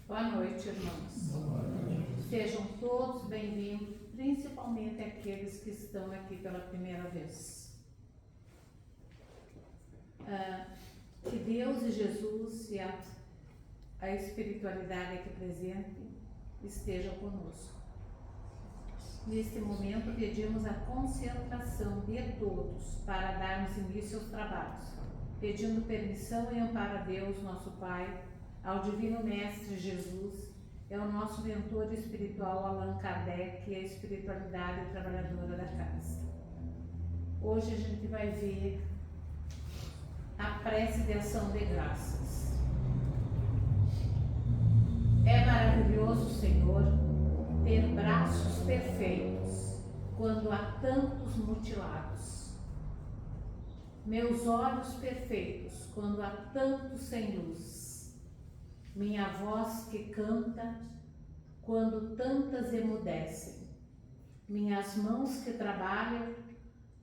Boa noite, irmãos. Boa noite. Sejam todos bem-vindos, principalmente aqueles que estão aqui pela primeira vez. Que Deus e Jesus e a espiritualidade aqui presente estejam conosco. Neste momento, pedimos a concentração de todos para darmos início aos trabalhos, pedindo permissão e amparo a Deus, nosso Pai, ao Divino Mestre Jesus, é o nosso mentor espiritual Allan Kardec e a espiritualidade trabalhadora da casa. Hoje a gente vai ver a prece de ação de graças. É maravilhoso, Senhor, ter braços perfeitos quando há tantos mutilados, meus olhos perfeitos quando há tantos sem luz, minha voz que canta quando tantas emudecem, minhas mãos que trabalham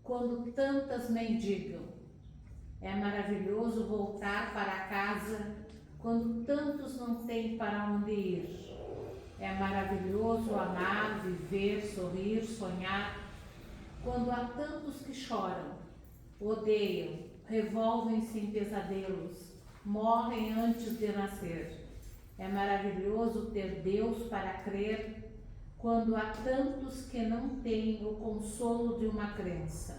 quando tantas mendigam. É maravilhoso voltar para casa quando tantos não têm para onde ir. É maravilhoso amar, viver, sorrir, sonhar, quando há tantos que choram, odeiam, revolvem-se em pesadelos, morrem antes de nascer. É maravilhoso ter Deus para crer, quando há tantos que não têm o consolo de uma crença.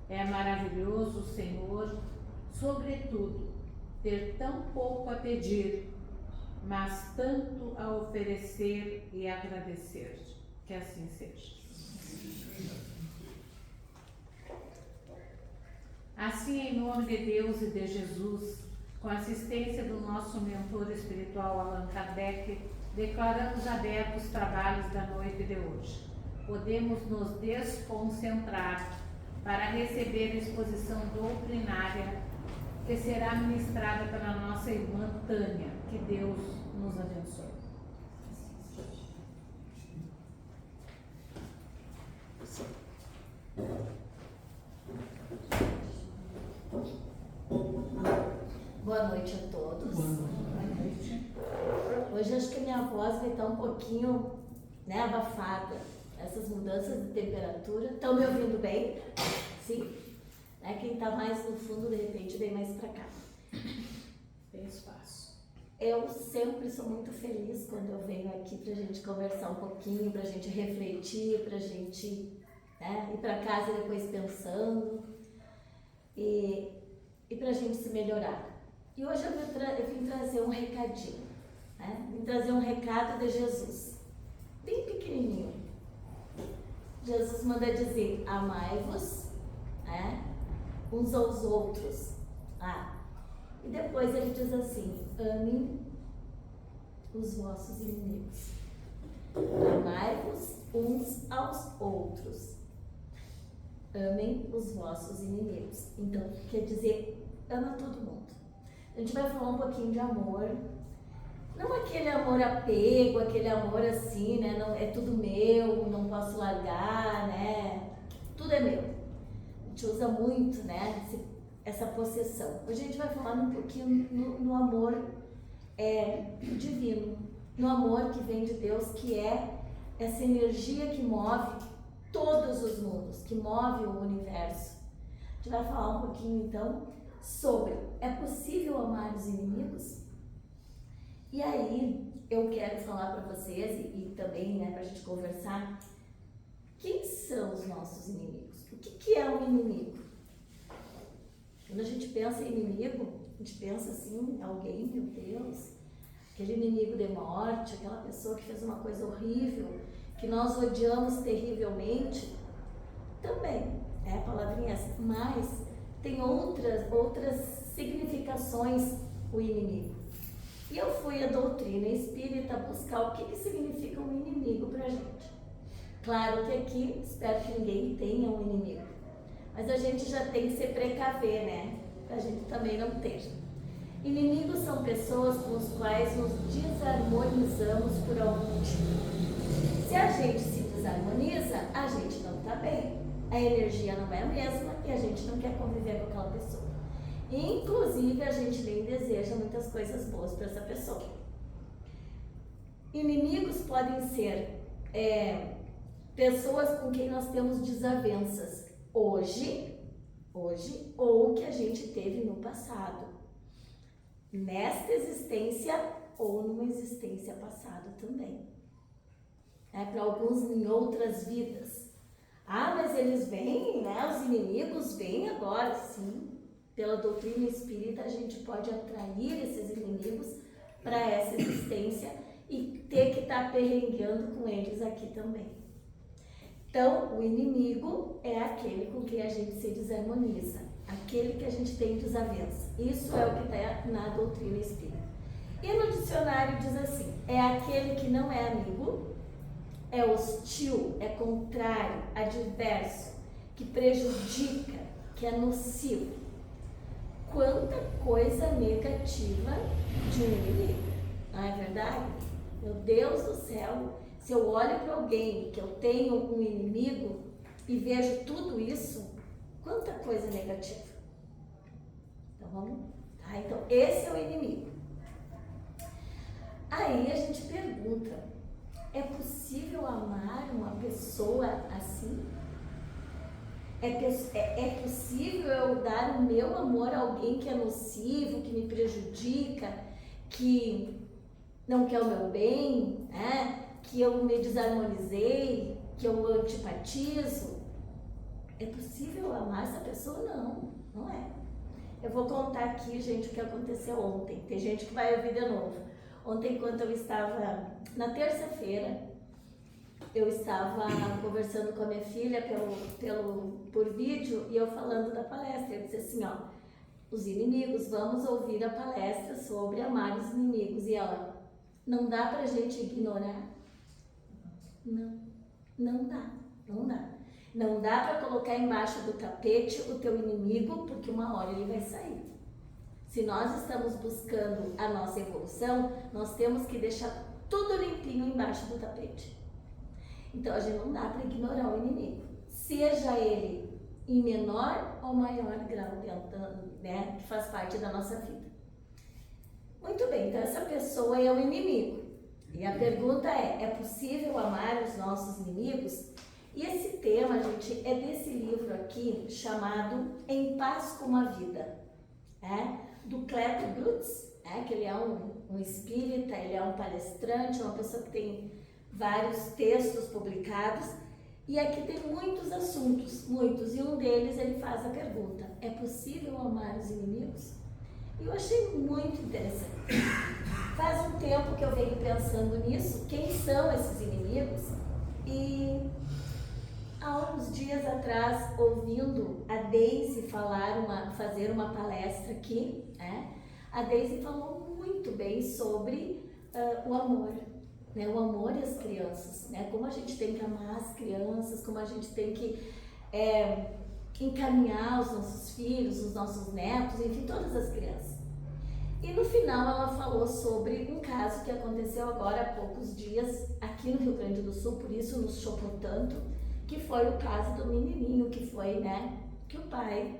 É maravilhoso, Senhor, sobretudo, ter tão pouco a pedir, mas tanto a oferecer e agradecer. Que assim seja. Assim, em nome de Deus e de Jesus, com a assistência do nosso mentor espiritual Allan Kardec, declaramos abertos os trabalhos da noite de hoje. Podemos nos desconcentrar para receber a exposição doutrinária que será ministrada pela nossa irmã Tânia. Que Deus nos abençoe. Boa noite a todos. Boa noite. Hoje acho que a minha voz vai estar um pouquinho, abafada. Essas mudanças de temperatura. Estão me ouvindo bem? Sim? Quem está mais no fundo, de repente, vem mais para cá. Tem espaço. Eu sempre sou muito feliz quando eu venho aqui para a gente conversar um pouquinho, para a gente refletir, para a gente ir para casa depois pensando e para a gente se melhorar. E hoje eu vim trazer um recadinho, vim trazer um recado de Jesus, bem pequenininho. Jesus manda dizer: amai-vos uns aos outros. E depois ele diz assim: amem os vossos inimigos. Amai-vos uns aos outros. Amem os vossos inimigos. Então, quer dizer, ama todo mundo. A gente vai falar um pouquinho de amor. Não aquele amor apego, aquele amor assim, não, é tudo meu, não posso largar, tudo é meu. A gente usa muito, essa possessão. Hoje a gente vai falar um pouquinho no amor divino, no amor que vem de Deus, que é essa energia que move todos os mundos, que move o universo. A gente vai falar um pouquinho então sobre: é possível amar os inimigos? E aí eu quero falar para vocês e também para a gente conversar, quem são os nossos inimigos? O que é um inimigo? Quando a gente pensa em inimigo, a gente pensa assim, alguém, meu Deus, aquele inimigo de morte, aquela pessoa que fez uma coisa horrível, que nós odiamos terrivelmente. Também é a palavrinha essa, mas tem outras significações o inimigo. E eu fui à doutrina espírita buscar o que significa um inimigo pra gente. Claro que aqui, espero que ninguém tenha um inimigo, mas a gente já tem que se precaver, pra gente também não ter. Inimigos são pessoas com as quais nos desarmonizamos por algum motivo. Se a gente se desarmoniza, a gente não está bem. A energia não é a mesma e a gente não quer conviver com aquela pessoa. Inclusive, a gente nem deseja muitas coisas boas para essa pessoa. Inimigos podem ser pessoas com quem nós temos desavenças hoje, ou que a gente teve no passado, nesta existência ou numa existência passada também. Para alguns em outras vidas. Ah, mas eles vêm, né? Os inimigos vêm agora, sim. Pela doutrina espírita a gente pode atrair esses inimigos para essa existência e ter que estar perrengueando com eles aqui também. Então, o inimigo é aquele com quem a gente se desarmoniza, aquele que a gente tem desavença. Isso é o que está na doutrina espírita. E no dicionário diz assim, é aquele que não é amigo, é hostil, é contrário, adverso, que prejudica, que é nocivo. Quanta coisa negativa de um inimigo, não é verdade? Meu Deus do céu, se eu olho para alguém que eu tenho um inimigo e vejo tudo isso, quanta coisa negativa. Então vamos, tá? Então esse é o inimigo. Aí a gente pergunta, é possível amar uma pessoa assim? É possível eu dar o meu amor a alguém que é nocivo, que me prejudica, que não quer o meu bem, né? Que eu me desarmonizei, que eu antipatizo? É possível amar essa pessoa? Não, não é. Eu vou contar aqui, gente, o que aconteceu ontem. Tem gente que vai ouvir de novo. Ontem, enquanto eu estava, na terça-feira, eu estava conversando com a minha filha por vídeo e eu falando da palestra. Eu disse assim, ó, os inimigos, vamos ouvir a palestra sobre amar os inimigos. E ela, não dá pra gente ignorar? Não, não dá. Não dá pra colocar embaixo do tapete o teu inimigo, porque uma hora ele vai sair. Se nós estamos buscando a nossa evolução, nós temos que deixar tudo limpinho embaixo do tapete. Então, a gente não dá para ignorar o inimigo, seja ele em menor ou maior grau, né, que faz parte da nossa vida. Muito bem, então essa pessoa é o inimigo. E a pergunta é possível amar os nossos inimigos? E esse tema, gente, é desse livro aqui, chamado Em Paz com a Vida, do Cleto Grutz, que ele é um espírita, ele é um palestrante, uma pessoa que tem vários textos publicados, e aqui tem muitos assuntos, muitos, e um deles ele faz a pergunta, é possível amar os inimigos? E eu achei muito interessante. Faz um tempo que eu venho pensando nisso, quem são esses inimigos, e há uns dias atrás, ouvindo a Deise fazer uma palestra aqui, a Deise falou muito bem sobre o amor. Né, o amor às crianças, né, como a gente tem que amar as crianças, como a gente tem que encaminhar os nossos filhos, os nossos netos, enfim, todas as crianças. E no final ela falou sobre um caso que aconteceu agora há poucos dias aqui no Rio Grande do Sul, por isso nos chocou tanto, que foi o caso do menininho que foi, né, que o pai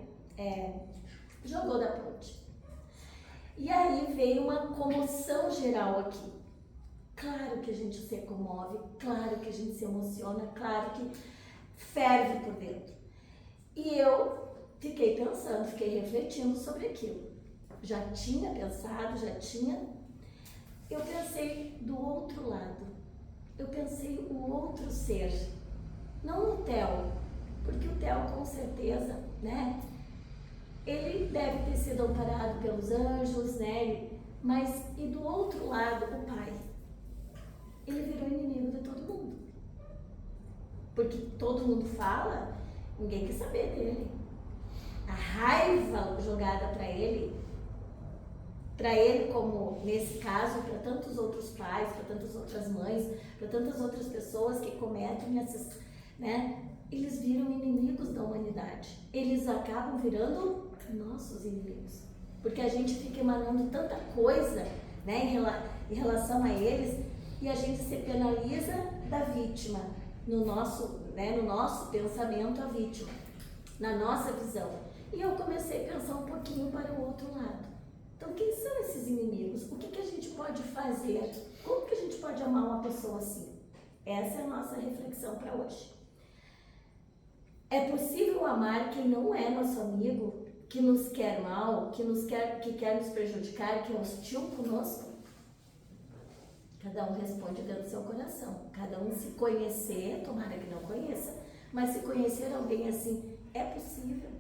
jogou da ponte. E aí veio uma comoção geral aqui. Claro que a gente se comove, claro que a gente se emociona, claro que ferve por dentro. E eu fiquei pensando, fiquei refletindo sobre aquilo. Já tinha pensado, eu pensei do outro lado. Eu pensei o outro ser, não o Theo, porque o Theo com certeza, né, ele deve ter sido amparado pelos anjos, né, mas e do outro lado o pai? Ele virou inimigo de todo mundo. Porque todo mundo fala, ninguém quer saber dele. A raiva jogada para ele como nesse caso, para tantos outros pais, para tantas outras mães, para tantas outras pessoas que cometem essas, né? Eles viram inimigos da humanidade. Eles acabam virando nossos inimigos. Porque a gente fica emanando tanta coisa, né, em relação a eles, e a gente se penaliza da vítima, no nosso pensamento, a vítima, na nossa visão. E eu comecei a pensar um pouquinho para o outro lado. Então, quem são esses inimigos? O que a gente pode fazer? Como que a gente pode amar uma pessoa assim? Essa é a nossa reflexão para hoje. É possível amar quem não é nosso amigo, que nos quer mal, que quer nos prejudicar, que é hostil conosco? Cada um responde dentro do seu coração. Cada um se conhecer, tomara que não conheça, mas se conhecer alguém assim, é possível.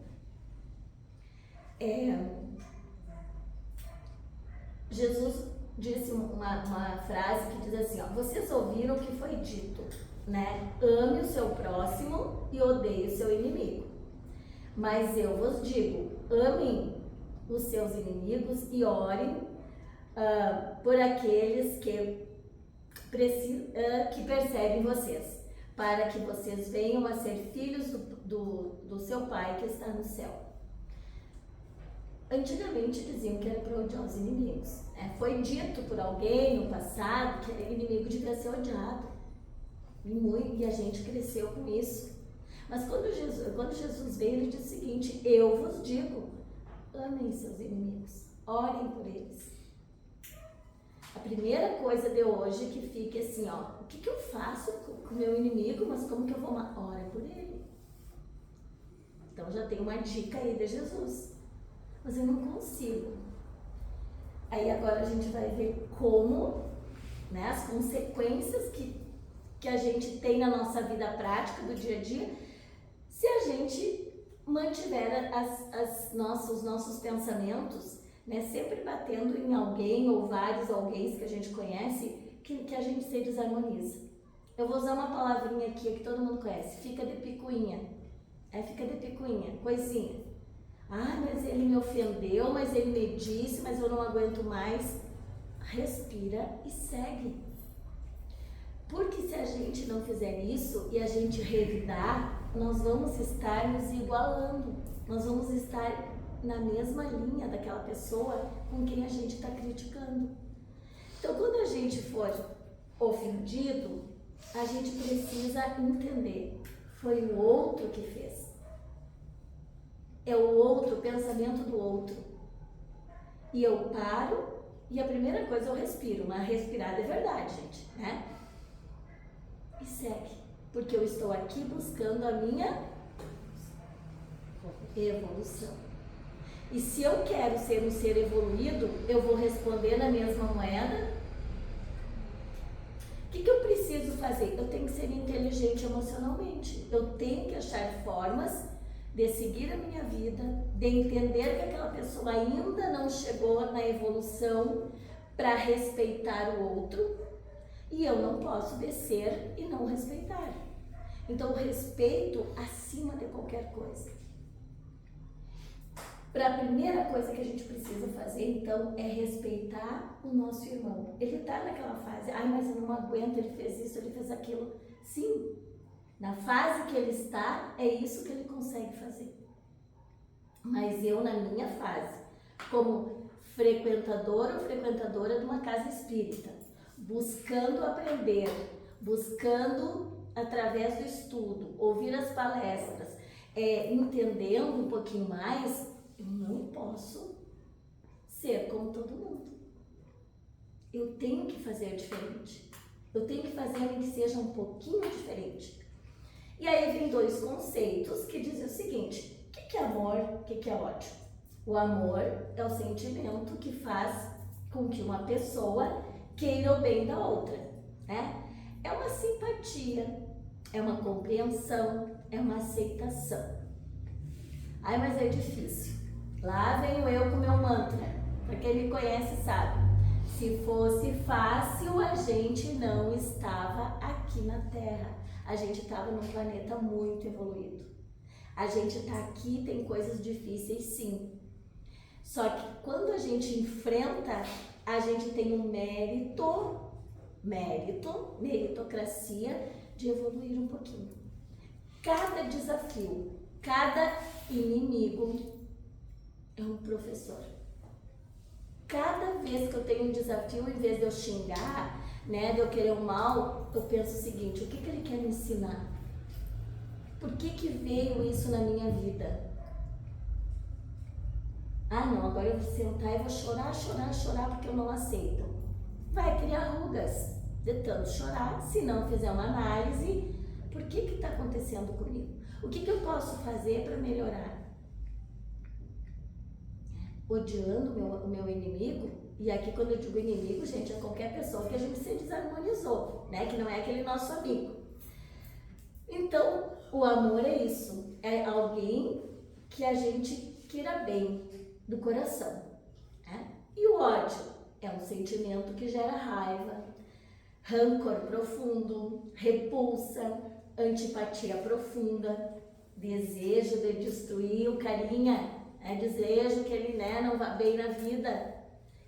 Jesus disse uma frase que diz assim, ó, vocês ouviram o que foi dito, né? Ame o seu próximo e odeie o seu inimigo. Mas eu vos digo, amem os seus inimigos e orem por aqueles que perseguem vocês, para que vocês venham a ser filhos do seu Pai que está no céu. Antigamente diziam que era para odiar os inimigos. Foi dito por alguém no passado que inimigo devia ser odiado. E a gente cresceu com isso. Mas quando Jesus veio, ele disse o seguinte, eu vos digo, amem seus inimigos, orem por eles. A primeira coisa de hoje que fica assim, ó, o que eu faço com o meu inimigo, mas como que eu vou amar? Ore por ele. Então já tem uma dica aí de Jesus. Mas eu não consigo. Aí agora a gente vai ver como, né, as consequências que a gente tem na nossa vida prática do dia a dia, se a gente mantiver os nossos pensamentos, né, sempre batendo em alguém ou vários alguém que a gente conhece, que a gente se desarmoniza. Eu vou usar uma palavrinha aqui que todo mundo conhece, fica de picuinha. Fica de picuinha, coisinha. Ah, mas ele me ofendeu, mas ele me disse, mas eu não aguento mais. Respira e segue. Porque se a gente não fizer isso e a gente revidar, nós vamos estar nos igualando. Nós vamos estar na mesma linha daquela pessoa com quem a gente está criticando. Então, quando a gente for ofendido, a gente precisa entender. Foi o outro que fez. É o outro, o pensamento do outro. E eu paro e a primeira coisa eu respiro. Mas respirar é verdade, gente, né? E segue. Porque eu estou aqui buscando a minha evolução. E se eu quero ser um ser evoluído, eu vou responder na mesma moeda. O que eu preciso fazer? Eu tenho que ser inteligente emocionalmente. Eu tenho que achar formas de seguir a minha vida, de entender que aquela pessoa ainda não chegou na evolução para respeitar o outro, e eu não posso descer e não respeitar. Então, o respeito acima de qualquer coisa. A primeira coisa que a gente precisa fazer, então, é respeitar o nosso irmão. Ele está naquela fase, mas eu não aguento, ele fez isso, ele fez aquilo. Sim, na fase que ele está, é isso que ele consegue fazer. Mas eu, na minha fase, como frequentadora ou frequentadora de uma casa espírita, buscando aprender, buscando, através do estudo, ouvir as palestras, entendendo um pouquinho mais, eu não posso ser como todo mundo. Eu tenho que fazer diferente. Eu tenho que fazer algo que seja um pouquinho diferente. E aí vem dois conceitos que dizem o seguinte, o que é amor, o que é ódio? O amor é o sentimento que faz com que uma pessoa queira o bem da outra, né? É uma simpatia, é uma compreensão, é uma aceitação. Mas é difícil. Lá venho eu com meu mantra. Para quem me conhece sabe. Se fosse fácil, a gente não estava aqui na Terra. A gente estava num planeta muito evoluído. A gente está aqui, tem coisas difíceis sim. Só que quando a gente enfrenta, a gente tem um meritocracia de evoluir um pouquinho. Cada desafio, cada inimigo é um professor. Cada vez que eu tenho um desafio, em vez de eu xingar, né, de eu querer o mal, eu penso o seguinte, o que ele quer me ensinar? Por que veio isso na minha vida? Não, agora eu vou sentar e vou chorar porque eu não aceito. Vai criar rugas. de tanto chorar, se não fizer uma análise, por que está acontecendo comigo? O que eu posso fazer para melhorar? Odiando o meu inimigo, e aqui quando eu digo inimigo, gente, é qualquer pessoa que a gente se desarmonizou, né? Que não é aquele nosso amigo. Então, o amor é isso, é alguém que a gente queira bem do coração, né? E o ódio é um sentimento que gera raiva, rancor profundo, repulsa, antipatia profunda, desejo de destruir o carinha, desejo que ele, né, não vá bem na vida,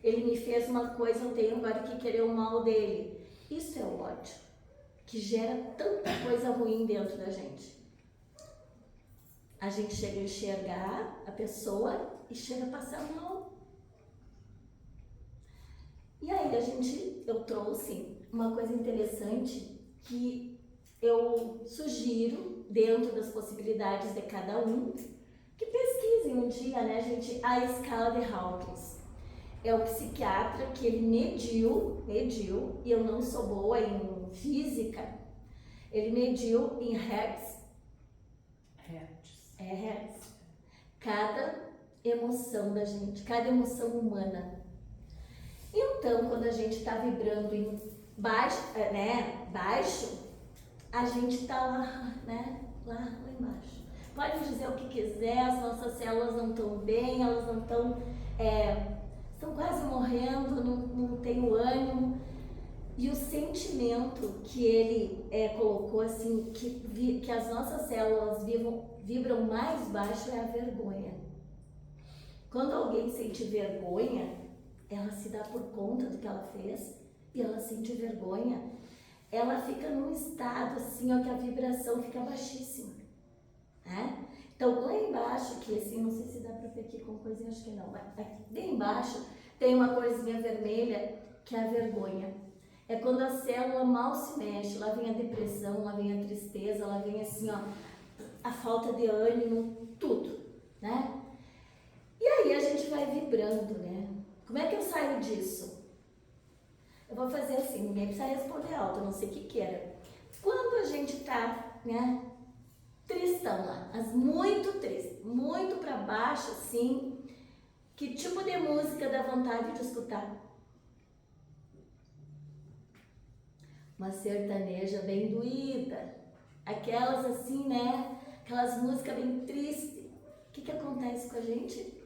ele me fez uma coisa, eu tenho agora que querer o mal dele. Isso é o ódio, que gera tanta coisa ruim dentro da gente. A gente chega a enxergar a pessoa e chega a passar mal. E aí eu trouxe uma coisa interessante que eu sugiro, dentro das possibilidades de cada um, que pesquisem um dia, né, gente, a escala de Hawkins. É o psiquiatra que ele mediu, e eu não sou boa em física, ele mediu em hertz, cada emoção da gente, cada emoção humana. Então, quando a gente está vibrando em baixo, a gente está lá, né, lá embaixo. Pode dizer o que quiser, as nossas células não estão bem, elas não estão, estão quase morrendo, não tem o ânimo. E o sentimento que ele colocou assim, que as nossas células vibram mais baixo é a vergonha. Quando alguém sente vergonha, ela se dá por conta do que ela fez e ela sente vergonha, ela fica num estado assim, ó, que a vibração fica baixíssima, né? Então lá embaixo, que assim, não sei se dá pra ver aqui com coisinha, acho que não, mas aqui bem embaixo tem uma corzinha vermelha que é a vergonha. É quando a célula mal se mexe, lá vem a depressão, lá vem a tristeza, lá vem assim, ó, a falta de ânimo, tudo, né? E aí a gente vai vibrando, né? Como é que eu saio disso? Eu vou fazer assim, ninguém precisa responder alto, eu não sei o que queira. Quando a gente tá, né, tristão lá, mas muito triste, muito pra baixo, assim, que tipo de música dá vontade de escutar? Uma sertaneja bem doída, aquelas assim, né, aquelas músicas bem tristes. O que acontece com a gente?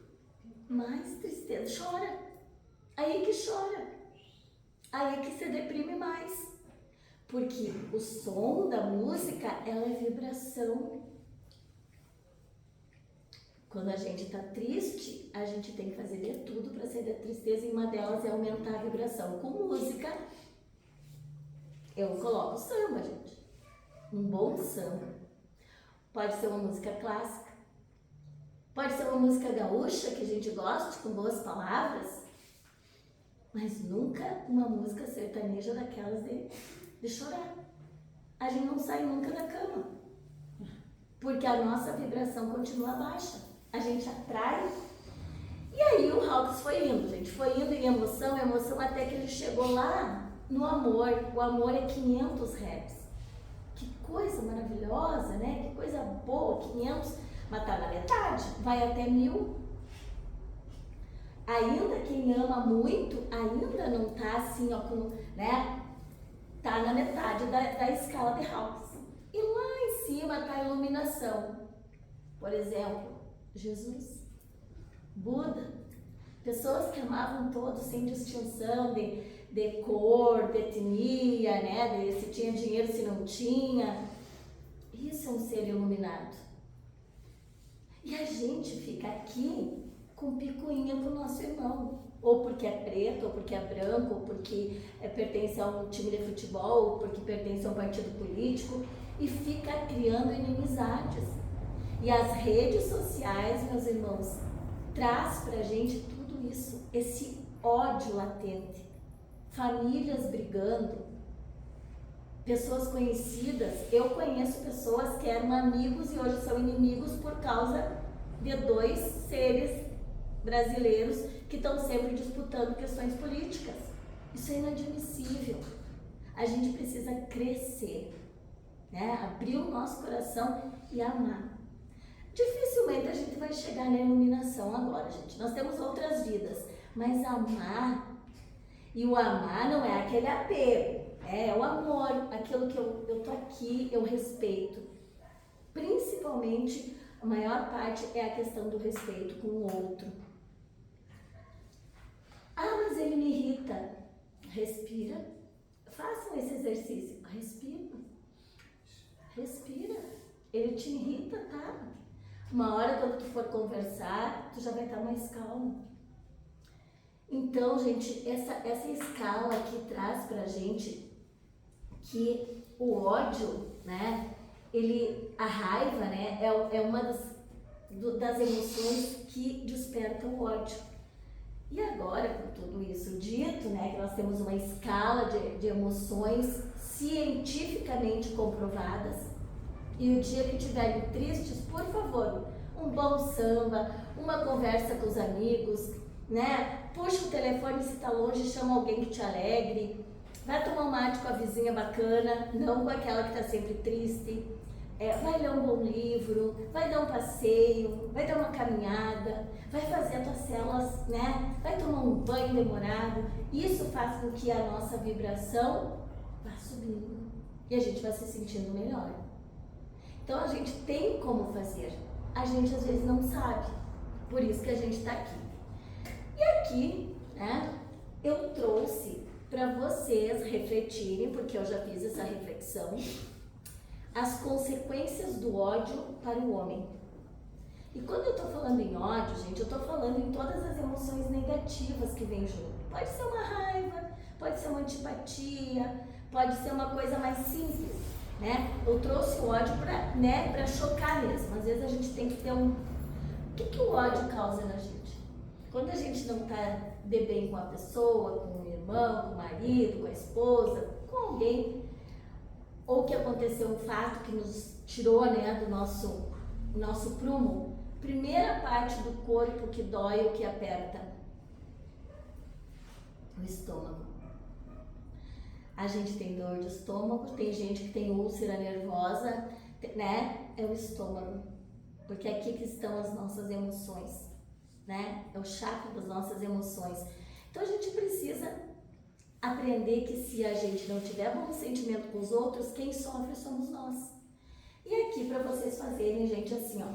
Mais tristeza, chora. Aí que chora, aí que se deprime mais, porque o som da música, ela é vibração. Quando a gente está triste, a gente tem que fazer de tudo para sair da tristeza, e uma delas é aumentar a vibração. Com música, eu coloco samba, gente, um bom samba. Pode ser uma música clássica, pode ser uma música gaúcha que a gente goste, com boas palavras, mas nunca uma música sertaneja daquelas de chorar. A gente não sai nunca da cama, porque a nossa vibração continua baixa. A gente atrai. E aí o Hawkins foi indo, gente, foi indo em emoção, até que ele chegou lá no amor. O amor é 500 Hz. Que coisa maravilhosa, né? Que coisa boa, 500, mas tá na metade, vai até 1000. Ainda quem ama muito, ainda não tá assim, ó, com, né? Tá na metade da escala de Hawkins. E lá em cima tá a iluminação. Por exemplo, Jesus, Buda, pessoas que amavam todos sem distinção de cor, de etnia, né? De se tinha dinheiro, se não tinha. Isso é um ser iluminado. E a gente fica aqui com picuinha pro nosso irmão, ou porque é preto, ou porque é branco, ou porque pertence a um time de futebol, ou porque pertence a um partido político, e fica criando inimizades. E as redes sociais, meus irmãos, traz pra gente tudo isso, esse ódio latente, famílias brigando, pessoas conhecidas. Eu conheço pessoas que eram amigos e hoje são inimigos por causa de dois seres brasileiros que estão sempre disputando questões políticas. Isso é inadmissível. a gente precisa crescer, né? Abrir o nosso coração e amar. Dificilmente a gente vai chegar na iluminação agora, gente. Nós temos outras vidas, mas amar, e o amar não é aquele apego, é o amor, aquilo que eu tô aqui, eu respeito. Principalmente, a maior parte é a questão do respeito com o outro. Ah, mas ele me irrita. Respira. Façam esse exercício. Respira. Respira. Ele te irrita, tá? Uma hora, quando tu for conversar, tu já vai estar mais calmo. Então, gente, essa escala aqui traz pra gente que o ódio, né? A raiva, né? É uma das emoções que desperta o ódio. E agora, com tudo isso dito, né? Que nós temos uma escala de emoções cientificamente comprovadas. E o dia que estiverem tristes, por favor, um bom samba, uma conversa com os amigos, né? Puxa o telefone se está longe, chama alguém que te alegre. Vai tomar um mate com a vizinha bacana, não com aquela que está sempre triste. Vai ler um bom livro, vai dar um passeio, vai dar uma caminhada, vai fazer as tuas células, né? Vai tomar um banho demorado. Isso faz com que a nossa vibração vá subindo e a gente vai se sentindo melhor. Então a gente tem como fazer, a gente às vezes não sabe, por isso que a gente está aqui. E aqui, né, eu trouxe para vocês refletirem, porque eu já fiz essa reflexão, as consequências do ódio para o homem. E quando eu estou falando em ódio, gente, eu estou falando em todas as emoções negativas que vêm junto. Pode ser uma raiva, pode ser uma antipatia, pode ser uma coisa mais simples. Né? Eu trouxe o ódio para chocar mesmo. Às vezes a gente tem que ter O que o ódio causa na gente? Quando a gente não está de bem com a pessoa, com o irmão, com o marido, com a esposa, com alguém, ou que aconteceu um fato que nos tirou, né, do nosso prumo, primeira parte do corpo que dói ou que aperta? O estômago. A gente tem dor de estômago, tem gente que tem úlcera nervosa, né? É o estômago. Porque é aqui que estão as nossas emoções, né? É o chakra das nossas emoções. Então a gente precisa aprender que se a gente não tiver bom sentimento com os outros, quem sofre somos nós. E aqui para vocês fazerem, gente, assim, ó.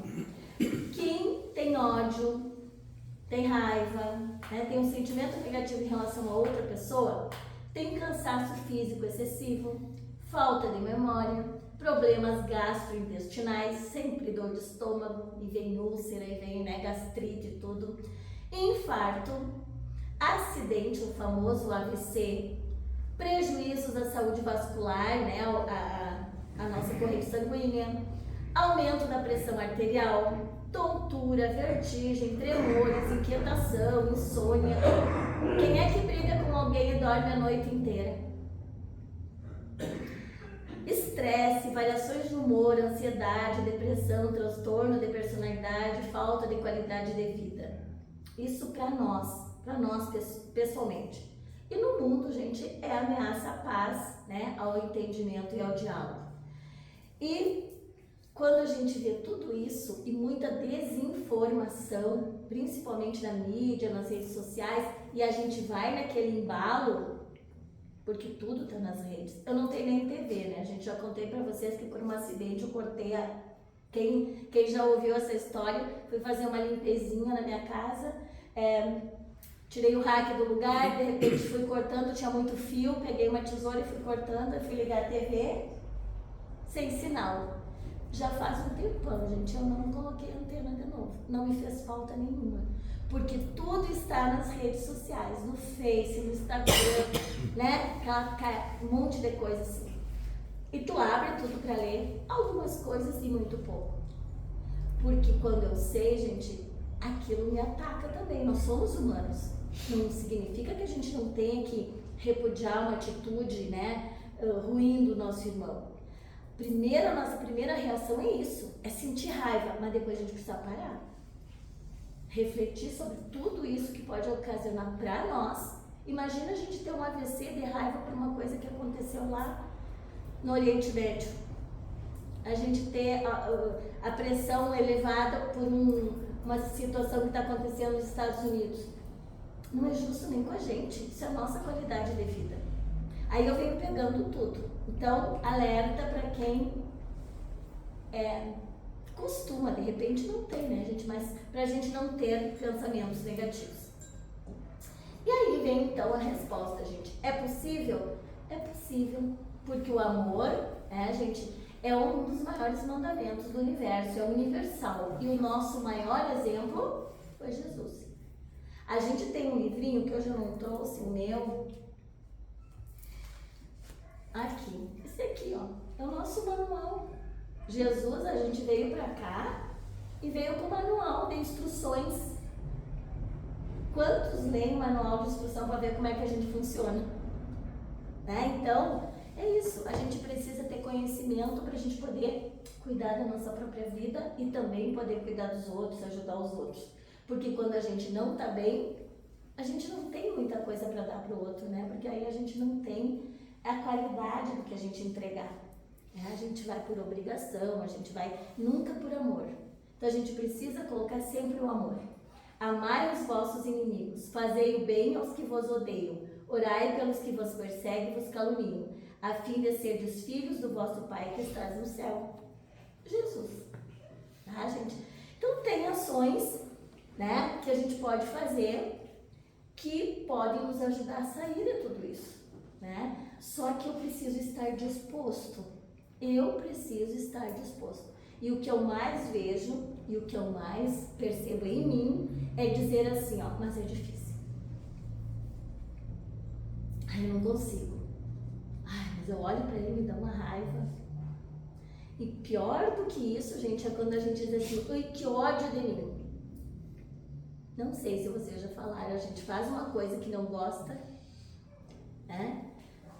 Quem tem ódio, tem raiva, né? Tem um sentimento negativo em relação a outra pessoa, tem cansaço físico excessivo, falta de memória, problemas gastrointestinais, sempre dor de estômago, e vem úlcera, e vem, né, gastrite e tudo, infarto, acidente, o famoso AVC, prejuízos à saúde vascular, né, a nossa corrente sanguínea, aumento da pressão arterial, tontura, vertigem, tremores, inquietação, insônia. Quem é que briga com alguém e dorme a noite inteira? Estresse, variações de humor, ansiedade, depressão, transtorno de personalidade, falta de qualidade de vida. Isso para nós pessoalmente. E no mundo, gente, é ameaça à paz, né, ao entendimento e ao diálogo. E quando a gente vê tudo isso e muita desinformação, principalmente na mídia, nas redes sociais, e a gente vai naquele embalo, porque tudo tá nas redes. Eu não tenho nem TV, né? A gente já contei pra vocês que por um acidente eu cortei Quem já ouviu essa história, fui fazer uma limpezinha na minha casa, tirei o rack do lugar, de repente fui cortando, tinha muito fio, peguei uma tesoura e fui cortando, fui ligar a TV, sem sinal. Já faz um tempão, gente, eu não coloquei a antena de novo, não me fez falta nenhuma, porque tudo está nas redes sociais, no Face, no Instagram, né, um monte de coisa assim. E tu abre tudo para ler, algumas coisas e muito pouco. Porque quando eu sei, gente, aquilo me ataca também, nós somos humanos. Não significa que a gente não tenha que repudiar uma atitude, né, ruim do nosso irmão. A nossa primeira reação é isso, é sentir raiva, mas depois a gente precisa parar. Refletir sobre tudo isso que pode ocasionar para nós. Imagina a gente ter um AVC de raiva por uma coisa que aconteceu aconteceu lá no Oriente Médio. A gente ter a pressão elevada por uma situação que está acontecendo nos Estados Unidos. Não é justo nem com a gente, isso é a nossa qualidade de vida. Aí eu venho pegando tudo. Então, alerta para quem costuma, de repente não tem, né, gente? Mas pra gente não ter pensamentos negativos. E aí vem então a resposta, gente. É possível? É possível, porque o amor, gente, é um dos maiores mandamentos do universo, é universal. E o nosso maior exemplo foi Jesus. A gente tem um livrinho que hoje eu não trouxe, o meu. Aqui, esse aqui, ó, é o nosso manual. Jesus, a gente veio pra cá e veio com o manual de instruções. Quantos leem o manual de instrução para ver como é que a gente funciona? Né? Então, é isso. A gente precisa ter conhecimento para a gente poder cuidar da nossa própria vida e também poder cuidar dos outros, ajudar os outros. Porque quando a gente não está bem, a gente não tem muita coisa para dar para o outro, né? Porque aí a gente não tem a qualidade do que a gente entregar. A gente vai por obrigação, a gente vai nunca por amor. Então a gente precisa colocar sempre o amor. Amai os vossos inimigos, fazei o bem aos que vos odeiam, orai pelos que vos perseguem e vos caluniam, a fim de serdes filhos do vosso Pai que estás no céu. Jesus. Tá, gente? Então tem ações, né, que a gente pode fazer que podem nos ajudar a sair de tudo isso, né? Só que eu preciso estar disposto. Eu preciso estar disposto. E o que eu mais vejo e o que eu mais percebo em mim é dizer assim, ó, mas é difícil. Ai, eu não consigo. Ai, mas eu olho pra ele e me dá uma raiva. E pior do que isso, gente, é quando a gente diz assim, ai, que ódio de mim. Não sei se vocês já falaram, a gente faz uma coisa que não gosta, né?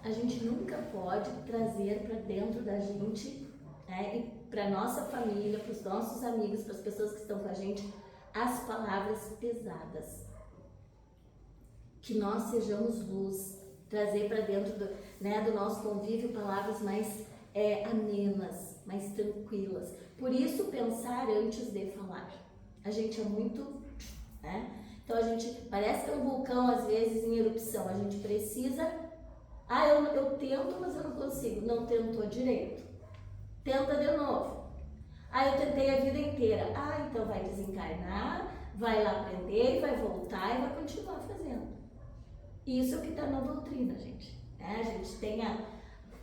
A gente nunca pode trazer para dentro da gente, né, e para nossa família, para os nossos amigos, para as pessoas que estão com a gente, as palavras pesadas. Que nós sejamos luz, trazer para dentro do nosso convívio palavras mais amenas, mais tranquilas. Por isso, pensar antes de falar. A gente é muito... né? Então, a gente parece que é um vulcão, às vezes, em erupção. A gente precisa... eu tento, mas eu não consigo. Não tentou direito. Tenta de novo. Eu tentei a vida inteira. Então vai desencarnar, vai lá aprender, vai voltar e vai continuar fazendo. Isso é o que está na doutrina, gente. A gente tem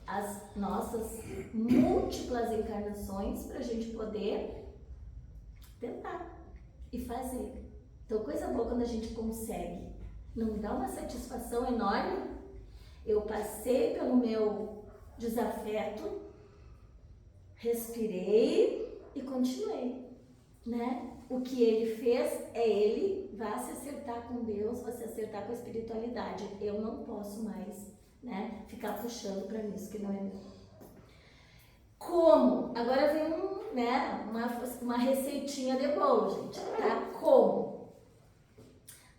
as nossas múltiplas encarnações para a gente poder tentar e fazer. Então, coisa boa quando a gente consegue. Não dá uma satisfação enorme? Eu passei pelo meu desafeto, respirei e continuei, né? O que ele fez ele, vá se acertar com Deus, vá se acertar com a espiritualidade. Eu não posso mais, né, ficar puxando para mim isso que não é meu. Como? Agora vem uma receitinha de bolo, gente, tá? Como?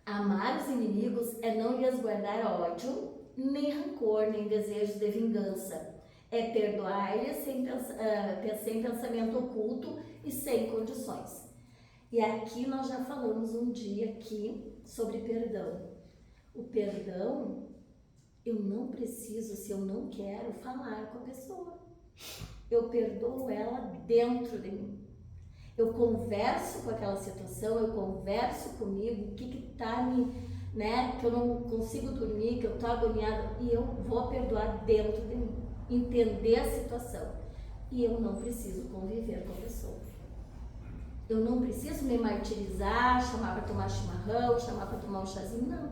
Amar os inimigos é não lhes guardar ódio, nem rancor, nem desejos de vingança. É perdoar-lhes sem pensamento oculto e sem condições. E aqui nós já falamos um dia aqui sobre perdão. O perdão, eu não preciso, se eu não quero, falar com a pessoa. Eu perdoo ela dentro de mim. Eu converso com aquela situação, eu converso comigo, o que tá me, né, que eu não consigo dormir, que eu tô agoniada, e eu vou perdoar dentro de mim, entender a situação. E eu não preciso conviver com a pessoa. Eu não preciso me martirizar, chamar para tomar chimarrão, chamar para tomar um chazinho, não.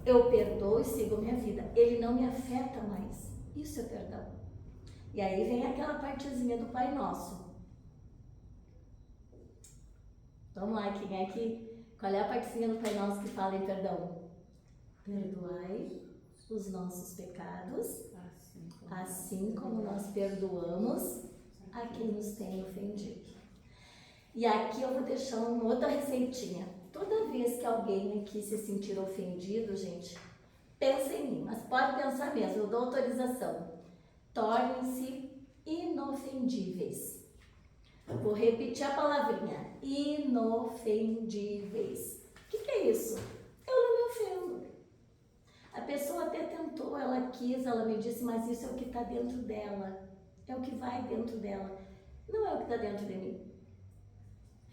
Eu perdoo e sigo minha vida. Ele não me afeta mais. Isso é perdão. E aí vem aquela partezinha do Pai Nosso. Vamos lá, quem é que... Qual é a partezinha do Pai Nosso que fala em perdão? Perdoai os nossos pecados, assim como nós perdoamos a quem nos tem ofendido. E aqui eu vou deixar uma outra receitinha. Toda vez que alguém aqui se sentir ofendido, gente, Pensa em mim, mas pode pensar mesmo, eu dou autorização. Tornem-se inofendíveis. Vou repetir a palavrinha, inofendíveis. O que é isso? Eu não me ofendo. A pessoa até tentou, ela quis, ela me disse, mas isso é o que está dentro dela. É o que vai dentro dela. Não é o que está dentro de mim.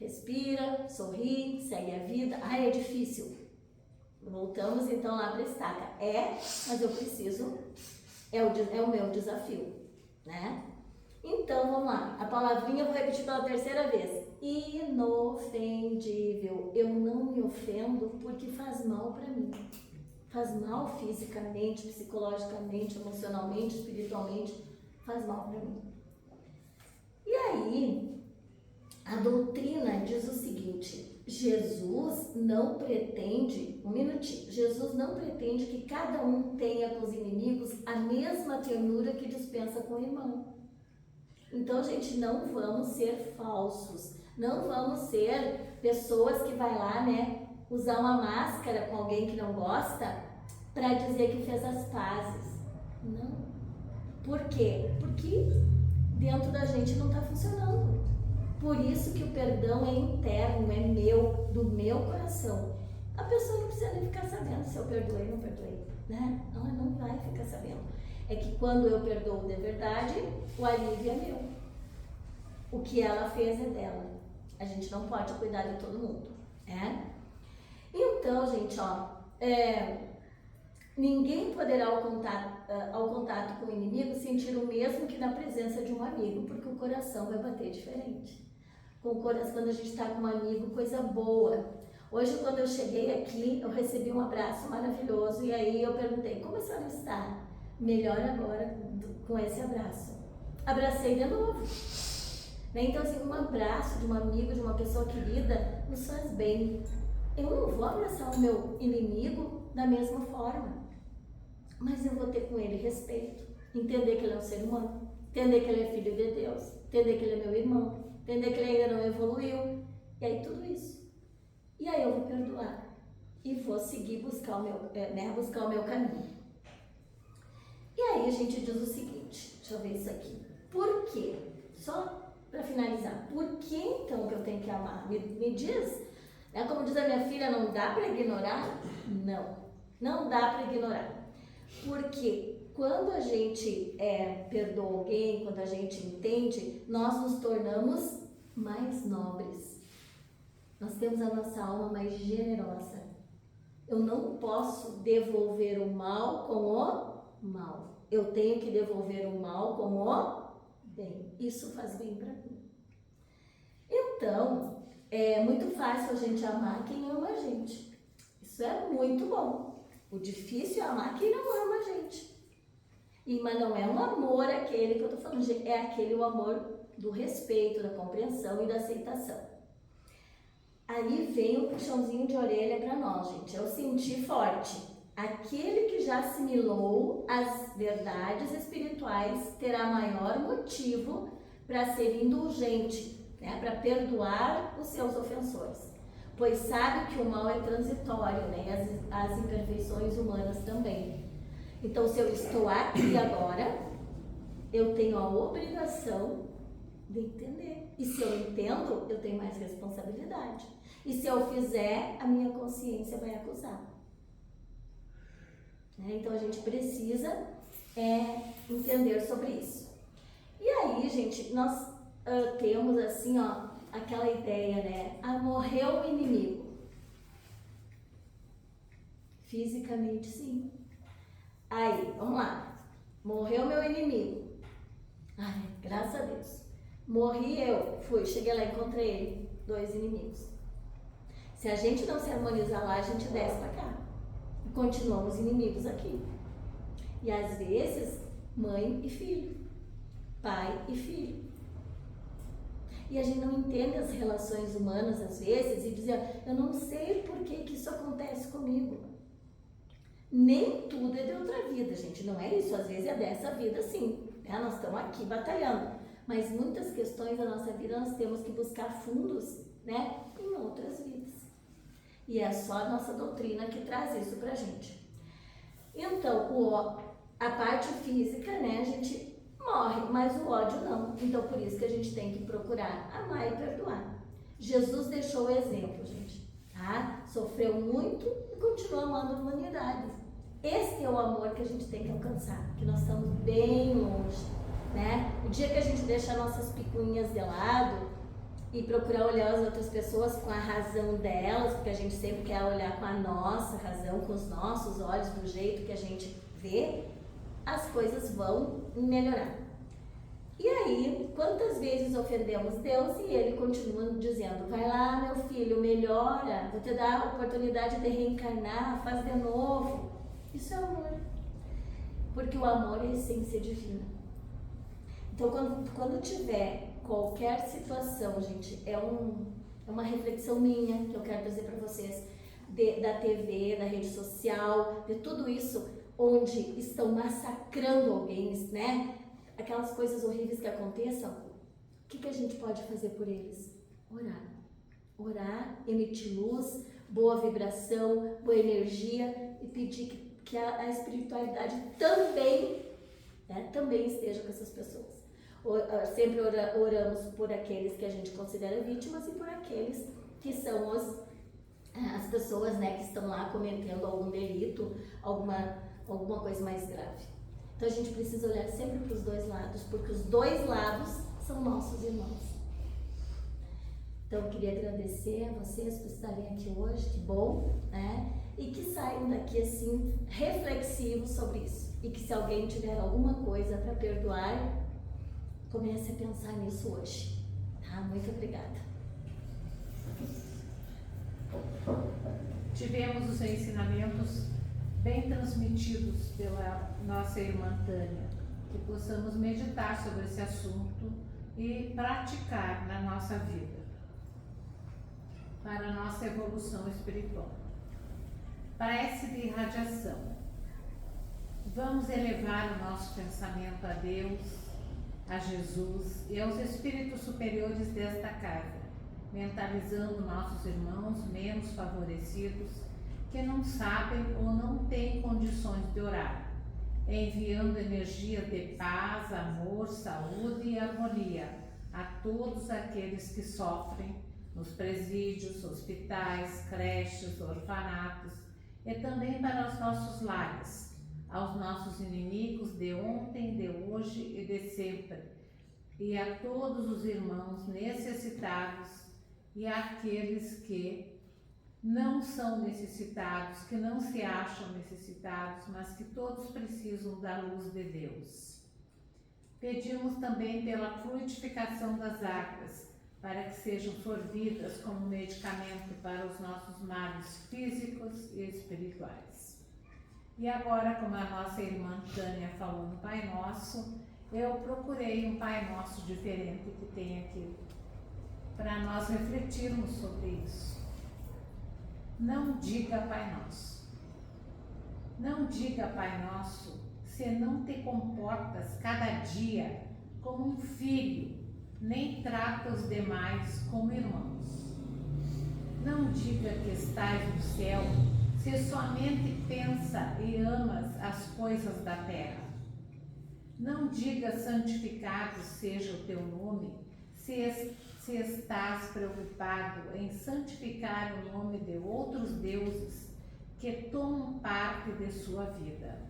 Respira, sorri, segue a vida. Ah, é difícil. Voltamos então lá para a estaca. Mas eu preciso, é o meu desafio, né? Então, vamos lá. A palavrinha eu vou repetir pela terceira vez. Inofendível. Eu não me ofendo porque faz mal para mim. Faz mal fisicamente, psicologicamente, emocionalmente, espiritualmente. Faz mal para mim. E aí, a doutrina diz o seguinte: Jesus não pretende, Jesus não pretende que cada um tenha com os inimigos a mesma ternura que dispensa com o irmão. Então, gente, não vamos ser falsos, não vamos ser pessoas que vai lá, né, usar uma máscara com alguém que não gosta para dizer que fez as pazes. Não. Por quê? Porque dentro da gente não está funcionando. Por isso que o perdão é interno, é meu, do meu coração. A pessoa não precisa nem ficar sabendo se eu perdoei ou não perdoei, né? Ela não vai ficar sabendo. É que quando eu perdoo de verdade, o alívio é meu. O que ela fez é dela. A gente não pode cuidar de todo mundo, né? Então, gente, ninguém poderá ao contato com o inimigo sentir o mesmo que na presença de um amigo, porque o coração vai bater diferente. Quando a gente está com um amigo, coisa boa. Hoje, quando eu cheguei aqui, eu recebi um abraço maravilhoso e aí eu perguntei, como a senhora está? Melhor agora com esse abraço. Abracei de novo. Então, assim, um abraço de um amigo, de uma pessoa querida, nos faz bem. Eu não vou abraçar o meu inimigo da mesma forma, mas eu vou ter com ele respeito, entender que ele é um ser humano, entender que ele é filho de Deus, entender que ele é meu irmão, entender que ele ainda não evoluiu, e aí tudo isso. E aí eu vou perdoar e vou seguir buscar o meu caminho. E aí a gente diz o seguinte, deixa eu ver isso aqui, por quê? Só para finalizar, por que então que eu tenho que amar? Me diz, como diz a minha filha, não dá para ignorar? Não dá para ignorar. Porque quando a gente perdoa alguém, quando a gente entende, nós nos tornamos mais nobres. Nós temos a nossa alma mais generosa. Eu não posso devolver o mal com o mal. Eu tenho que devolver o mal com o bem. Isso faz bem para mim. Então, é muito fácil a gente amar quem ama a gente. Isso é muito bom. O difícil é amar quem não ama a gente. Mas não é um amor aquele que eu estou falando, é aquele o amor do respeito, da compreensão e da aceitação. Aí vem um puxãozinho de orelha para nós, gente. Eu senti forte. Aquele que já assimilou as verdades espirituais terá maior motivo para ser indulgente, né? Para perdoar os seus ofensores. Pois sabe que o mal é transitório, né? E as imperfeições humanas também. Então, se eu estou aqui agora, eu tenho a obrigação de entender. E se eu entendo, eu tenho mais responsabilidade. E se eu fizer, a minha consciência vai acusar. Então, a gente precisa entender sobre isso. E aí, gente, nós temos assim, aquela ideia, né? Morreu o inimigo. Fisicamente, sim. Aí, vamos lá. Morreu meu inimigo. Ai, graças a Deus. Morri eu. Cheguei lá e encontrei ele. 2 inimigos. Se a gente não se harmonizar lá, a gente desce pra cá. E continuamos inimigos aqui. E às vezes, mãe e filho. Pai e filho. E a gente não entende as relações humanas às vezes e diz, eu não sei por que isso acontece comigo. Nem tudo é de outra vida, gente, não é isso, às vezes é dessa vida sim, né? Nós estamos aqui batalhando, mas muitas questões da nossa vida nós temos que buscar fundos, né, em outras vidas. E é só a nossa doutrina que traz isso pra gente. Então, a parte física, né, a gente morre, mas o ódio não. Então, por isso que a gente tem que procurar amar e perdoar. Jesus deixou o exemplo, gente, tá? Sofreu muito e continua amando a humanidade. Esse é o amor que a gente tem que alcançar, que nós estamos bem longe, né? O dia que a gente deixar nossas picuinhas de lado e procurar olhar as outras pessoas com a razão delas, porque a gente sempre quer olhar com a nossa razão, com os nossos olhos, do jeito que a gente vê, as coisas vão melhorar. E aí, quantas vezes ofendemos Deus e Ele continua dizendo, vai lá meu filho, melhora, vou te dar a oportunidade de reencarnar, faz de novo. Isso é amor, porque o amor é a essência divina. Então, quando tiver qualquer situação, gente, é uma reflexão minha que eu quero trazer para vocês, da TV, da rede social, de tudo isso, onde estão massacrando alguém, né? Aquelas coisas horríveis que aconteçam, o que a gente pode fazer por eles? Orar. Orar, emitir luz, boa vibração, boa energia e pedir que a espiritualidade também, né, também esteja com essas pessoas. Sempre oramos por aqueles que a gente considera vítimas e por aqueles que são as pessoas, né, que estão lá cometendo algum delito, alguma coisa mais grave. Então a gente precisa olhar sempre para os dois lados, porque os dois lados são nossos irmãos. Então eu queria agradecer a vocês por estarem aqui hoje, que bom, né? E que saiam daqui assim reflexivos sobre isso. E que se alguém tiver alguma coisa para perdoar, comece a pensar nisso hoje. Tá? Muito obrigada. Tivemos os ensinamentos bem transmitidos pela nossa irmã Tânia, que possamos meditar sobre esse assunto e praticar na nossa vida, para a nossa evolução espiritual. Prece de irradiação. Vamos elevar o nosso pensamento a Deus, a Jesus e aos espíritos superiores desta casa, mentalizando nossos irmãos menos favorecidos, que não sabem ou não têm condições de orar, enviando energias de paz, amor, saúde e harmonia a todos aqueles que sofrem nos presídios, hospitais, creches, orfanatos e também para os nossos lares, aos nossos inimigos de ontem, de hoje e de sempre, e a todos os irmãos necessitados e àqueles que não são necessitados, que não se acham necessitados, mas que todos precisam da luz de Deus. Pedimos também pela fluidificação das águas, para que sejam sorvidas como medicamento para os nossos males físicos e espirituais. E agora, como a nossa irmã Tânia falou no Pai Nosso, eu procurei um Pai Nosso diferente que tem aqui, para nós refletirmos sobre isso. Não diga Pai Nosso. Não diga Pai Nosso se não te comportas cada dia como um filho, nem trata os demais como irmãos. Não diga que estás no céu se somente pensa e amas as coisas da terra. Não diga santificado seja o teu nome se estás preocupado em santificar o nome de outros deuses que tomam parte de sua vida.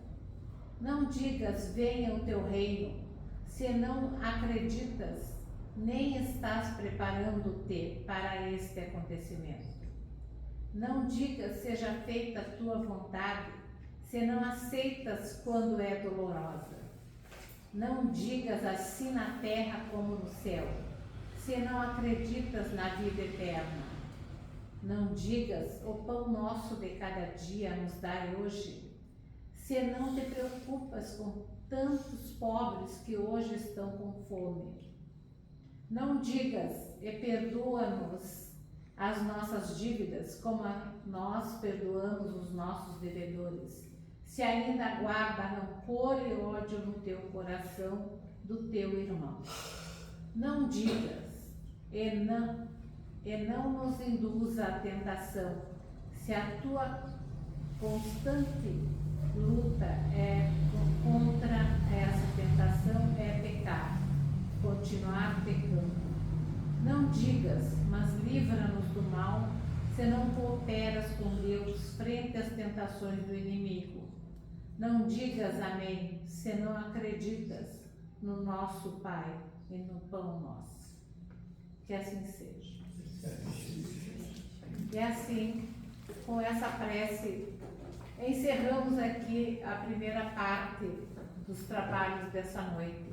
Não digas venha o teu reino se não acreditas nem estás preparando-te para este acontecimento. Não digas seja feita a tua vontade se não aceitas quando é dolorosa. Não digas assim na terra como no céu, se não acreditas na vida eterna. Não digas o pão nosso de cada dia nos dai hoje, se não te preocupas com tantos pobres que hoje estão com fome. Não digas e perdoa-nos as nossas dívidas como nós perdoamos os nossos devedores, se ainda guarda rancor e ódio no teu coração do teu irmão. Não digas e não nos induza à tentação, se a tua constante luta contra essa tentação é pecar, continuar pecando. Não digas, mas livra-nos do mal, se não cooperas com Deus frente às tentações do inimigo. Não digas amém, se não acreditas no nosso Pai e no pão nosso. Que assim seja. E assim, com essa prece, encerramos aqui a primeira parte dos trabalhos dessa noite.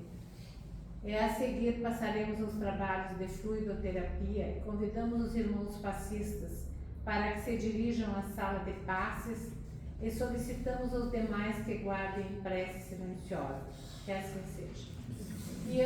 A seguir passaremos os trabalhos de fluidoterapia. Convidamos os irmãos passistas para que se dirijam à sala de passes e solicitamos aos demais que guardem prece silenciosa. Que assim seja.